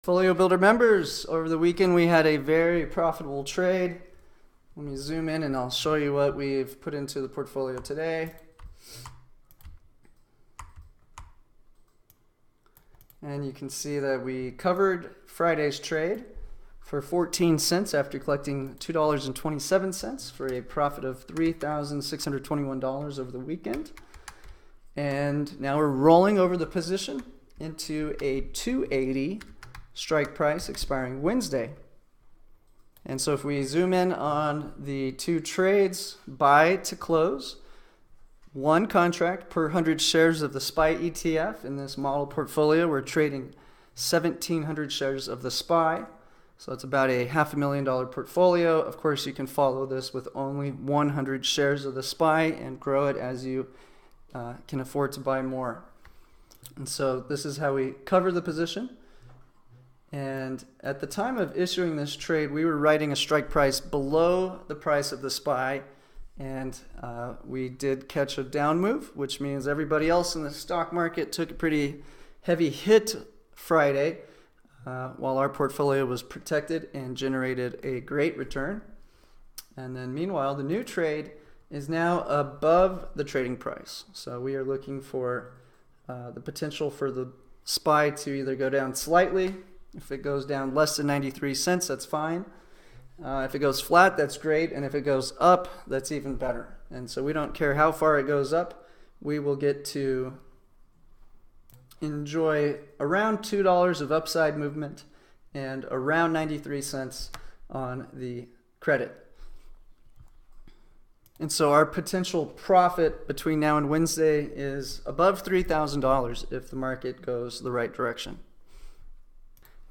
Folio Builder members, over the weekend we had a very profitable trade. Let me zoom in and I'll show you what we've put into the portfolio today. And you can see that we covered Friday's trade for 14 cents after collecting $2.27 for a profit of $3,621 over the weekend. And now we're rolling over the position into a 280 strike price expiring Wednesday. And so if we zoom in on the two trades, buy to close, one contract per 100 shares of the SPY ETF. In this model portfolio, we're trading 1,700 shares of the SPY. So it's about a $500,000 portfolio. Of course, you can follow this with only 100 shares of the SPY and grow it as you can afford to buy more. And so this is how we cover the position. And at the time of issuing this trade, we were writing a strike price below the price of the SPY, and we did catch a down move, which means everybody else in the stock market took a pretty heavy hit Friday, while our portfolio was protected and generated a great return. And then meanwhile, the new trade is now above the trading price. So we are looking for the potential for the SPY to either go down slightly. If it goes down less than 93 cents, that's fine. If it goes flat, that's great. And if it goes up, that's even better. And so we don't care how far it goes up. We will get to enjoy around $2 of upside movement and around 93 cents on the credit. And so our potential profit between now and Wednesday is above $3,000 if the market goes the right direction.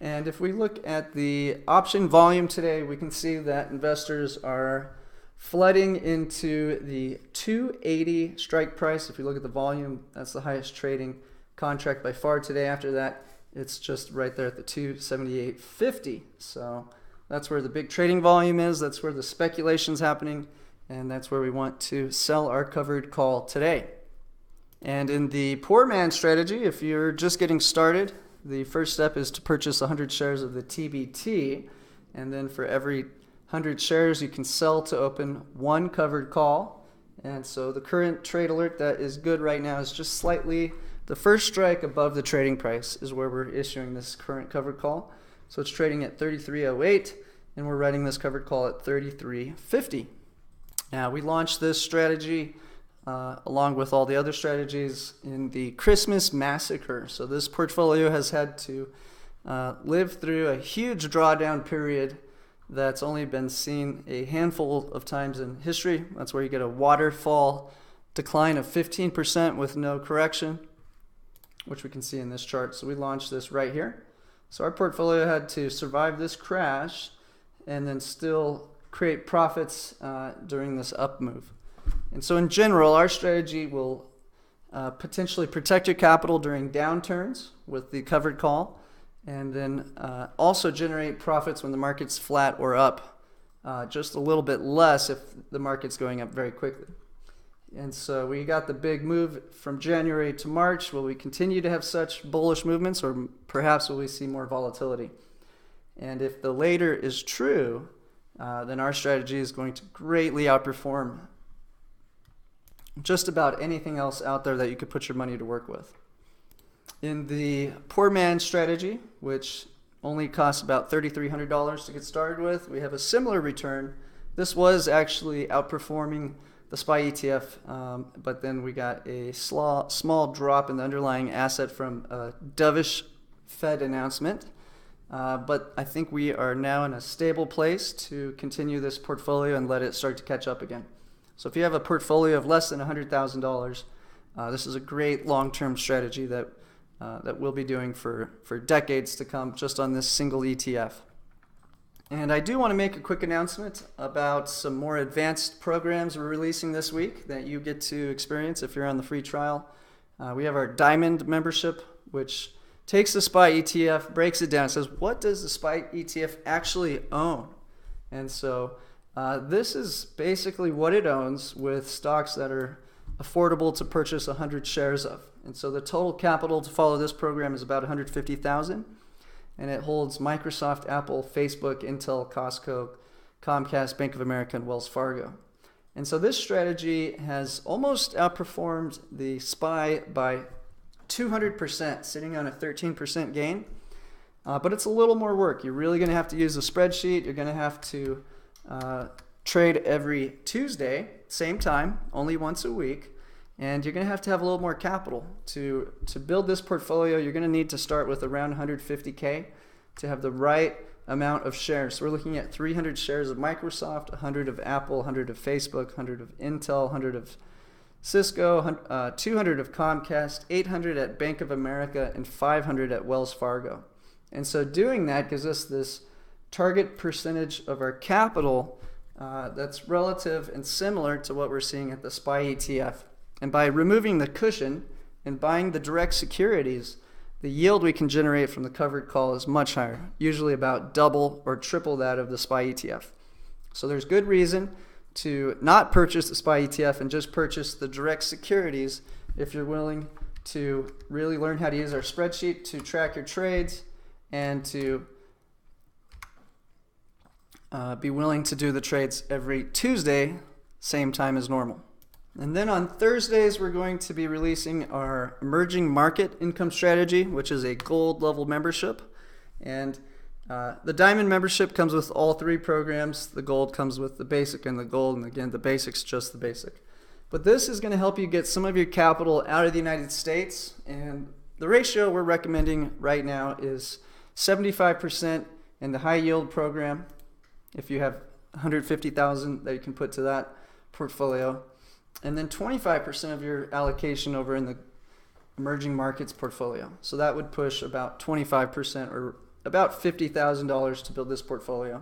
And if we look at the option volume today, we can see that investors are flooding into the 280 strike price. If you look at the volume, that's the highest trading contract by far today. After that, it's just right there at the 278.50. So that's where the big trading volume is. That's where the speculation's happening. And that's where we want to sell our covered call today. And in the poor man strategy, if you're just getting started, the first step is to purchase 100 shares of the TBT, and then for every 100 shares you can sell to open one covered call. And so the current trade alert that is good right now is just slightly the first strike above the trading price is where we're issuing this current covered call. So it's trading at 33.08 and we're writing this covered call at 33.50. Now we launched this strategy along with all the other strategies in the Christmas massacre. So this portfolio has had to live through a huge drawdown period that's only been seen a handful of times in history. That's where you get a waterfall decline of 15% with no correction, which we can see in this chart. So we launched this right here. So our portfolio had to survive this crash and then still create profits during this up move. And so in general, our strategy will potentially protect your capital during downturns with the covered call, and then also generate profits when the market's flat or up, just a little bit less if the market's going up very quickly. And so we got the big move from January to March. Will we continue to have such bullish movements, or perhaps will we see more volatility? And if the later is true, then our strategy is going to greatly outperform just about anything else out there that you could put your money to work with. In the poor man strategy, which only costs about $3,300 to get started with, we have a similar return. This was actually outperforming the SPY ETF, but then we got a small drop in the underlying asset from a dovish Fed announcement. But I think we are now in a stable place to continue this portfolio and let it start to catch up again. So if you have a portfolio of less than $100,000, this is a great long-term strategy that we'll be doing for decades to come just on this single ETF. And I do want to make a quick announcement about some more advanced programs we're releasing this week that you get to experience if you're on the free trial. We have our Diamond membership, which takes the SPY ETF, breaks it down, says, what does the SPY ETF actually own? And so this is basically what it owns with stocks that are affordable to purchase 100 shares of. And so the total capital to follow this program is about $150,000. and it holds Microsoft, Apple, Facebook, Intel, Costco, Comcast, Bank of America, and Wells Fargo. And so this strategy has almost outperformed the SPY by 200%, sitting on a 13% gain. But it's a little more work. You're really going to have to use a spreadsheet. You're going to have to trade every Tuesday, same time, only once a week. And you're going to have a little more capital. To build this portfolio, you're going to need to start with around 150K to have the right amount of shares. So we're looking at 300 shares of Microsoft, 100 of Apple, 100 of Facebook, 100 of Intel, 100 of Cisco, 200 of Comcast, 800 at Bank of America, and 500 at Wells Fargo. And so doing that gives us this target percentage of our capital that's relative and similar to what we're seeing at the SPY ETF. And by removing the cushion and buying the direct securities, the yield we can generate from the covered call is much higher, usually about double or triple that of the SPY ETF. So there's good reason to not purchase the SPY ETF and just purchase the direct securities if you're willing to really learn how to use our spreadsheet to track your trades and to be willing to do the trades every Tuesday, same time as normal. And then on Thursdays, we're going to be releasing our emerging market income strategy, which is a gold level membership. And the diamond membership comes with all three programs. The gold comes with the basic and the gold. And again, the basic's just the basic. But this is going to help you get some of your capital out of the United States. And the ratio we're recommending right now is 75% in the high yield program. If you have 150,000 that you can put to that portfolio. And then 25% of your allocation over in the emerging markets portfolio. So that would push about 25% or about $50,000 to build this portfolio.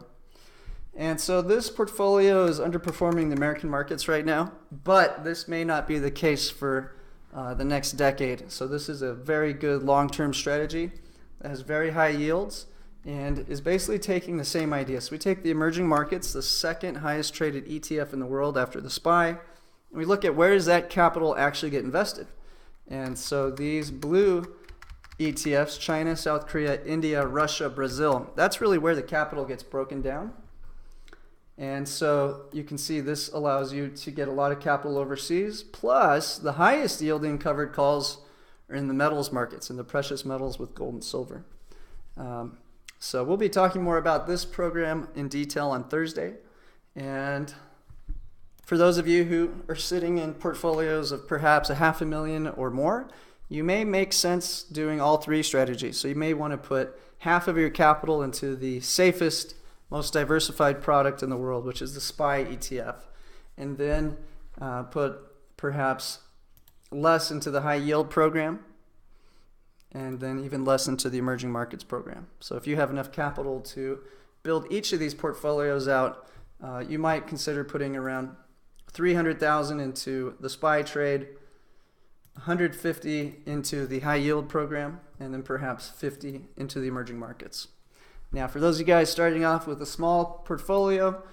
And so this portfolio is underperforming the American markets right now, but this may not be the case for the next decade. So this is a very good long-term strategy that has very high yields and is basically taking the same idea. So we take the emerging markets, the second highest traded ETF in the world after the SPY, and we look at where does that capital actually get invested. And so these blue ETFs, China, South Korea, India, Russia, Brazil, that's really where the capital gets broken down. And so you can see this allows you to get a lot of capital overseas, plus the highest yielding covered calls are in the metals markets, in the precious metals with gold and silver. So we'll be talking more about this program in detail on Thursday. And for those of you who are sitting in portfolios of perhaps $500,000 or more, you may make sense doing all three strategies. So you may want to put half of your capital into the safest, most diversified product in the world, which is the SPY ETF, and then put perhaps less into the high yield program, and then even less into the emerging markets program. So if you have enough capital to build each of these portfolios out, you might consider putting around $300,000 into the SPY trade, $150,000 into the high yield program, and then perhaps $50,000 into the emerging markets. Now, for those of you guys starting off with a small portfolio,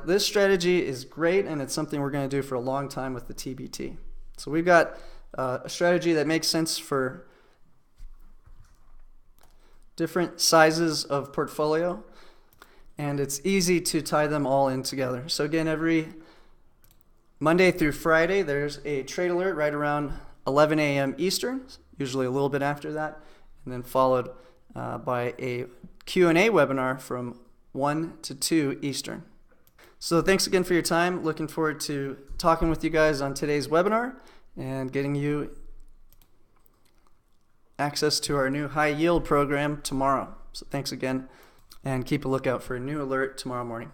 this strategy is great, and it's something we're going to do for a long time with the TBT. So we've got a strategy that makes sense for different sizes of portfolio, and it's easy to tie them all in together. So again, every Monday through Friday, there's a trade alert right around 11 a.m. Eastern, usually a little bit after that, and then followed by a Q&A webinar from 1 to 2 Eastern. So thanks again for your time. Looking forward to talking with you guys on today's webinar and getting you access to our new high yield program tomorrow. So thanks again, and keep a lookout for a new alert tomorrow morning.